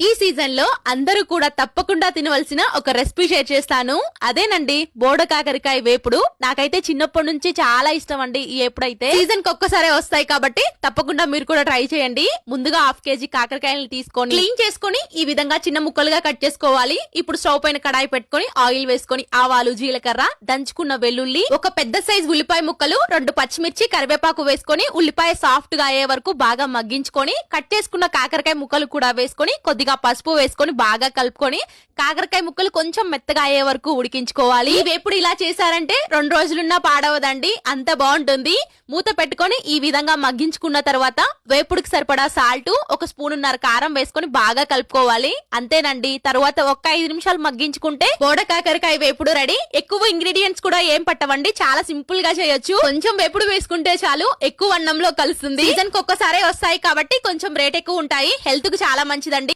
ఈ సీజన్ లో అందరూ కూడా తప్పకుండా తినవలసిన ఒక రెసిపీ షేర్ చేస్తాను. అదేనండి బోడ కాకరకాయ వేపుడు. నాకైతే చిన్నప్పటి నుంచి చాలా ఇష్టం అండి. ఈ ఎప్పుడైతే సీజన్ కి ఒక్కసారే వస్తాయి కాబట్టి తప్పకుండా మీరు కూడా ట్రై చేయండి. ముందుగా 1/2 kg కాకరకాయలు తీసుకొని క్లీన్ చేసుకొని ఈ విధంగా చిన్న ముక్కలుగా కట్ చేసుకోవాలి. ఇప్పుడు స్టవ్ పైన కడాయి పెట్టుకొని ఆయిల్ వేసుకొని ఆవాలు, జీలకర్ర, దంచుకున్న వెల్లుల్లి, ఒక పెద్ద సైజ్ ఉల్లిపాయ ముక్కలు, 2 పచ్చిమిర్చి, కరివేపాకు వేసుకొని ఉల్లిపాయ సాఫ్ట్ గా అయ్యే వరకు బాగా మగ్గించుకొని కట్ చేసుకున్న కాకరకాయ ముక్కలు కూడా వేసుకొని కొద్దిగా పసుపు వేసుకొని బాగా కలుపుకొని కాకరకాయ ముక్కలు కొంచెం మెత్తగా అయ్యే వరకు ఉడికించుకోవాలి. ఈ వేపుడు ఇలా చేశారంటే 2 రోజులున్నా పాడవదండి, అంత బాగుంటుంది. మూత పెట్టుకొని ఈ విధంగా మగ్గించుకున్న తర్వాత వేపుడికి సరిపడా సాల్ట్, 1 స్పూనున్నర కారం వేసుకొని బాగా కలుపుకోవాలి. అంతేనండి. తర్వాత ఒక 5 నిమిషాలు మగ్గించుకుంటే బోడ కాకరకాయ వేపుడు రెడీ. ఎక్కువ ఇంగ్రీడియంట్స్ కూడా ఏం పట్టవండి, చాలా సింపుల్ గా చేయొచ్చు. కొంచెం వేపుడు వేసుకుంటే చాలు, ఎక్కువ అన్నంలో కలుస్తుంది. సీజన్ కి ఒక్కసారే వస్తాయి కాబట్టి కొంచెం రేట్ ఎక్కువ ఉంటాయి. హెల్త్ కు చాలా మంచిదండి.